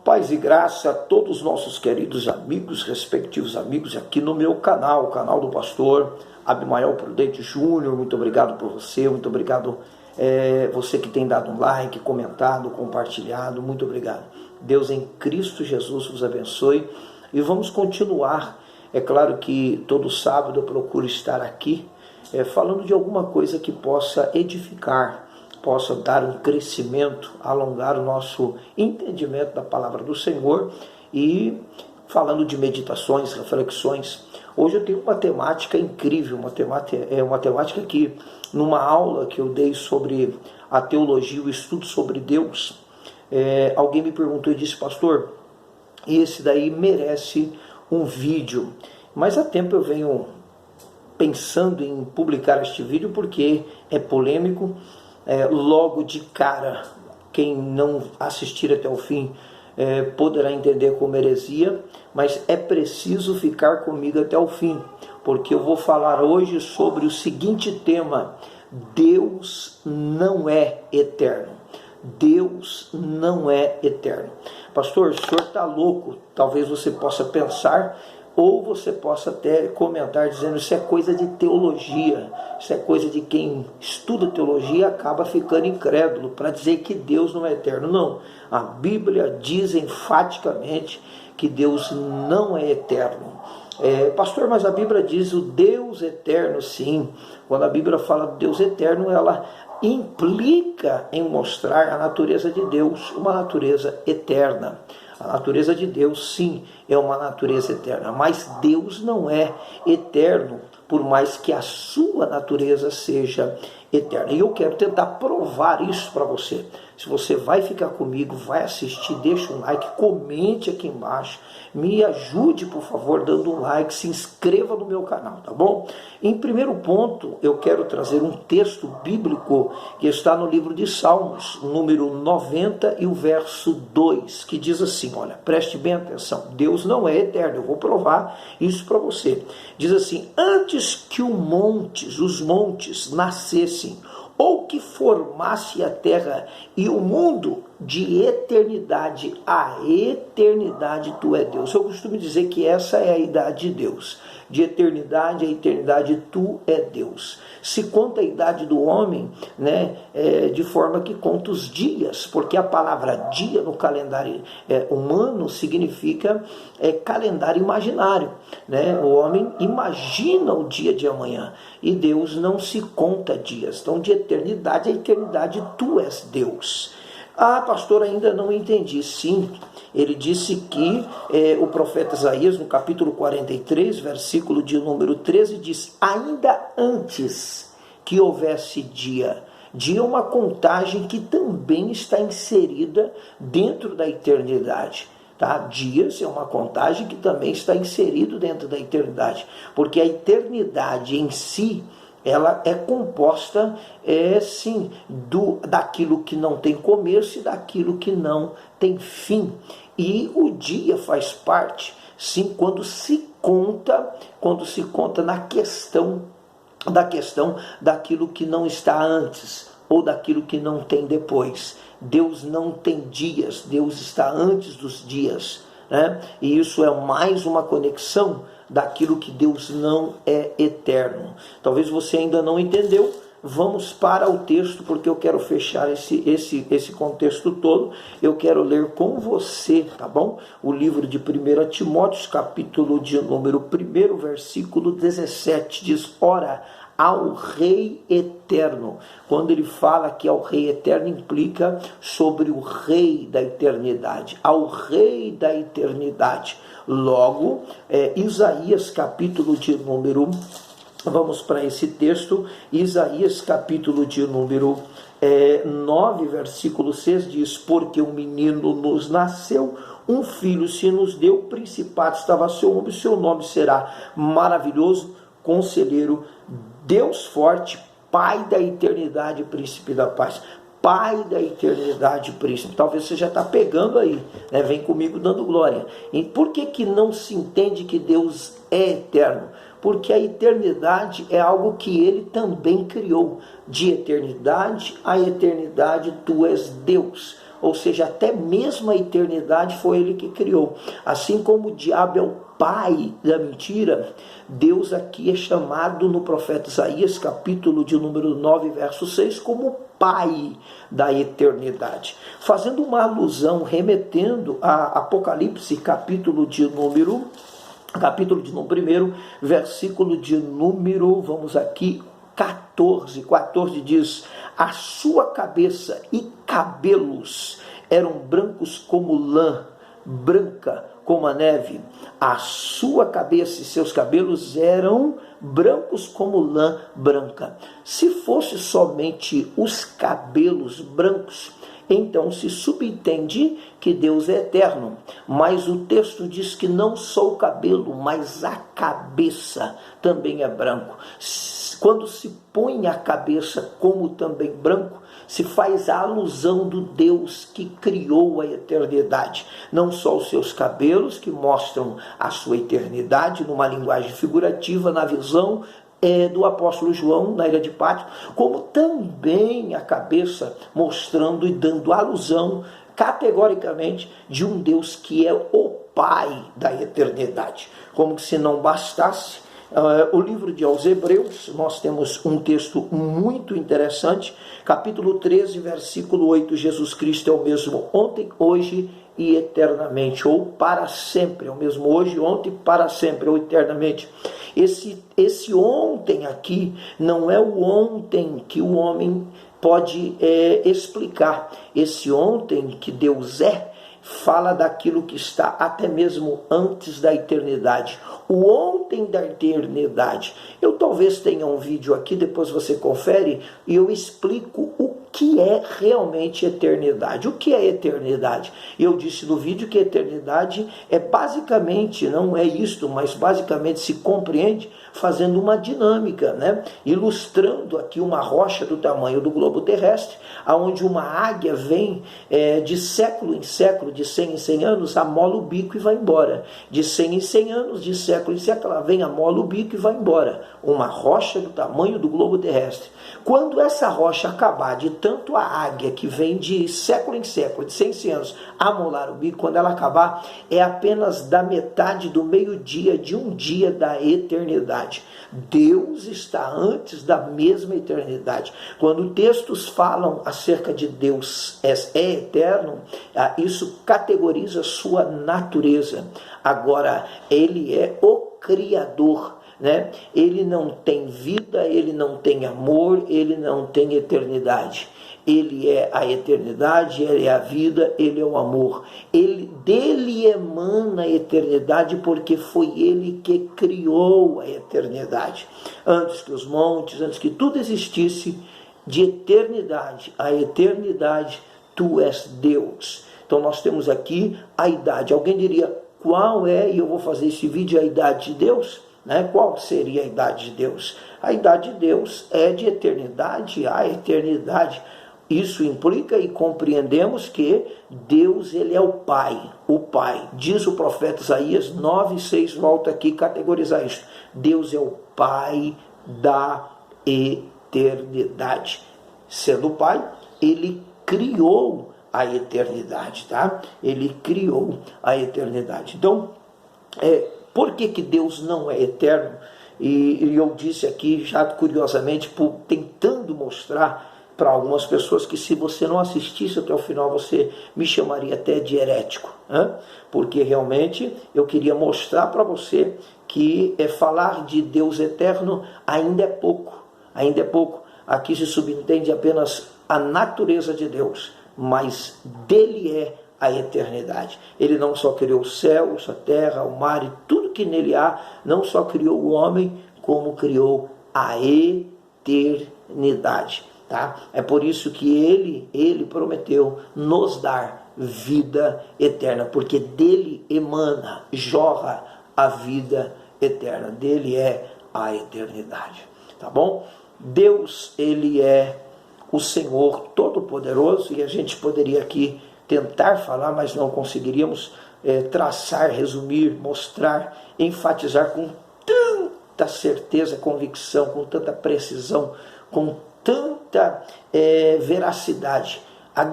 Paz e graça a todos os nossos queridos amigos, respectivos amigos, aqui no meu canal, o canal do pastor Abimael Prudente Júnior. Muito obrigado por você, muito obrigado você que tem dado um like, comentado, compartilhado, muito obrigado. Deus em Cristo Jesus vos abençoe e vamos continuar. É claro que todo sábado eu procuro estar aqui falando de alguma coisa que possa edificar, possa dar um crescimento, alongar o nosso entendimento da palavra do Senhor e falando de meditações, reflexões. Hoje eu tenho uma temática incrível, uma temática que numa aula que eu dei sobre a teologia, o estudo sobre Deus, alguém me perguntou e disse: pastor, esse daí merece um vídeo, mas há tempo eu venho pensando em publicar este vídeo porque é polêmico. Logo de cara, quem não assistir até o fim poderá entender como heresia, mas é preciso ficar comigo até o fim, porque eu vou falar hoje sobre o seguinte tema: Deus não é eterno. Deus não é eterno. Pastor, o senhor está louco? Talvez você possa pensar, ou você possa até comentar dizendo: isso é coisa de teologia, isso é coisa de quem estuda teologia e acaba ficando incrédulo para dizer que Deus não é eterno. Não, a Bíblia diz enfaticamente que Deus não é eterno. Pastor, mas a Bíblia diz o Deus eterno. Sim, quando a Bíblia fala de Deus eterno, ela implica em mostrar a natureza de Deus, uma natureza eterna. A natureza de Deus, sim, é uma natureza eterna, mas Deus não é eterno, por mais que a sua natureza seja eterna. E eu quero tentar provar isso para você. Se você vai ficar comigo, vai assistir, deixa um like, comente aqui embaixo, me ajude, por favor, dando um like, se inscreva no meu canal, tá bom? Em primeiro ponto, eu quero trazer um texto bíblico que está no livro de Salmos, número 90 e o verso 2, que diz assim, olha, preste bem atenção, Deus não é eterno, eu vou provar isso para você. Diz assim: antes que os montes nascessem, ou que formasse a terra e o mundo, de eternidade a eternidade tu é Deus. Eu costumo dizer que essa é a idade de Deus. De eternidade a eternidade tu é Deus. Se conta a idade do homem, de forma que conta os dias, porque a palavra dia no calendário humano significa calendário imaginário. O homem imagina o dia de amanhã e Deus não se conta dias. Então, de eternidade a eternidade tu és Deus. Ah, pastor, ainda não entendi. Sim, ele disse que o profeta Isaías, no capítulo 43, versículo de número 13, diz: ainda antes que houvesse dia. Dia é uma contagem que também está inserida dentro da eternidade. Tá? Dias é uma contagem que também está inserido dentro da eternidade, porque a eternidade em si, ela é composta, sim, daquilo que não tem começo e daquilo que não tem fim. E o dia faz parte, sim, quando se conta na questão daquilo que não está antes, ou daquilo que não tem depois. Deus não tem dias, Deus está antes dos dias, E isso é mais uma conexão daquilo que Deus não é eterno. Talvez você ainda não entendeu. Vamos para o texto, porque eu quero fechar esse contexto todo. Eu quero ler com você, tá bom? O livro de 1 Timóteo, capítulo de número 1, versículo 17, diz: ora, ao Rei eterno. Quando ele fala que ao Rei eterno, implica sobre o Rei da eternidade, ao Rei da eternidade. Logo, Isaías capítulo de número, vamos para esse texto, Isaías capítulo de número 9, versículo 6 diz: porque um menino nos nasceu, um filho se nos deu, principado estava a seu ombro, seu nome será maravilhoso, conselheiro, Deus forte, Pai da eternidade, príncipe da paz. Pai da eternidade, príncipe. Talvez você já está pegando aí, Vem comigo dando glória. E por que não se entende que Deus é eterno? Porque a eternidade é algo que ele também criou. De eternidade a eternidade tu és Deus. ou seja, até mesmo a eternidade foi ele que criou. Assim como o diabo é o pai da mentira, Deus aqui é chamado no profeta Isaías, capítulo de número 9, verso 6, como pai da eternidade, fazendo uma alusão, remetendo a Apocalipse, capítulo de número 1, versículo de número, vamos aqui, 14 diz: a sua cabeça e cabelos eram brancos como lã, branca como a neve. A sua cabeça e seus cabelos eram brancos como lã branca. Se fosse somente os cabelos brancos, então se subentende que Deus é eterno. Mas o texto diz que não só o cabelo, mas a cabeça também é branco. Quando se põe a cabeça como também branco, se faz a alusão do Deus que criou a eternidade. Não só os seus cabelos, que mostram a sua eternidade, numa linguagem figurativa, na visão do apóstolo João, na ilha de Patmos, como também a cabeça, mostrando e dando alusão, categoricamente, de um Deus que é o Pai da eternidade. Como se não bastasse, o livro aos Hebreus, nós temos um texto muito interessante, capítulo 13, versículo 8, Jesus Cristo é o mesmo ontem, hoje e eternamente, ou para sempre, é o mesmo hoje, ontem, para sempre, ou eternamente. Esse ontem aqui não é o ontem que o homem pode explicar. Esse ontem que Deus fala daquilo que está até mesmo antes da eternidade. O ontem da eternidade. Eu talvez tenha um vídeo aqui, depois você confere, e eu explico o que é realmente eternidade. O que é eternidade? Eu disse no vídeo que eternidade é basicamente, não é isto, mas basicamente se compreende fazendo uma dinâmica, né? Ilustrando aqui uma rocha do tamanho do globo terrestre, aonde uma águia vem de século em século, de 100 em 100 anos, amola o bico e vai embora. De 100 em 100 anos, de século em século, ela vem, amola o bico e vai embora. Uma rocha do tamanho do globo terrestre. Quando essa rocha acabar, de tanto a águia que vem de século em século, de 100 em 100 anos, amolar o bico, quando ela acabar, é apenas da metade do meio-dia de um dia da eternidade. Deus está antes da mesma eternidade. Quando textos falam acerca de Deus é eterno, isso categoriza sua natureza. Agora, ele é o Criador, né? Ele não tem vida, ele não tem amor, ele não tem eternidade. Ele é a eternidade, ele é a vida, ele é o amor. Dele emana a eternidade, porque foi ele que criou a eternidade. Antes que os montes, antes que tudo existisse, de eternidade a eternidade, tu és Deus. Então nós temos aqui a idade. Alguém diria, qual é, e eu vou fazer esse vídeo, a idade de Deus? Né? Qual seria a idade de Deus? A idade de Deus é de eternidade a eternidade. Isso implica e compreendemos que Deus, ele é o Pai. O Pai, diz o profeta Isaías 9:6, volta aqui categorizar isso. Deus é o Pai da eternidade. Sendo o Pai, ele criou a eternidade, tá? Ele criou a eternidade. Então, por que Deus não é eterno? E eu disse aqui, já curiosamente, tentando mostrar para algumas pessoas que, se você não assistisse até o final, você me chamaria até de herético, né? Porque realmente eu queria mostrar para você que falar de Deus eterno ainda é pouco, ainda é pouco. Aqui se subentende apenas a natureza de Deus, mas dele é a eternidade. Ele não só criou os céus, a terra, o mar e tudo que nele há, não só criou o homem, como criou a eternidade. Tá? É por isso que ele prometeu nos dar vida eterna, porque dele emana, jorra a vida eterna, dele é a eternidade. Tá bom? Deus, ele é o Senhor Todo-Poderoso, e a gente poderia aqui tentar falar, mas não conseguiríamos traçar, resumir, mostrar, enfatizar com tanta certeza, convicção, com tanta precisão, com tanta veracidade, a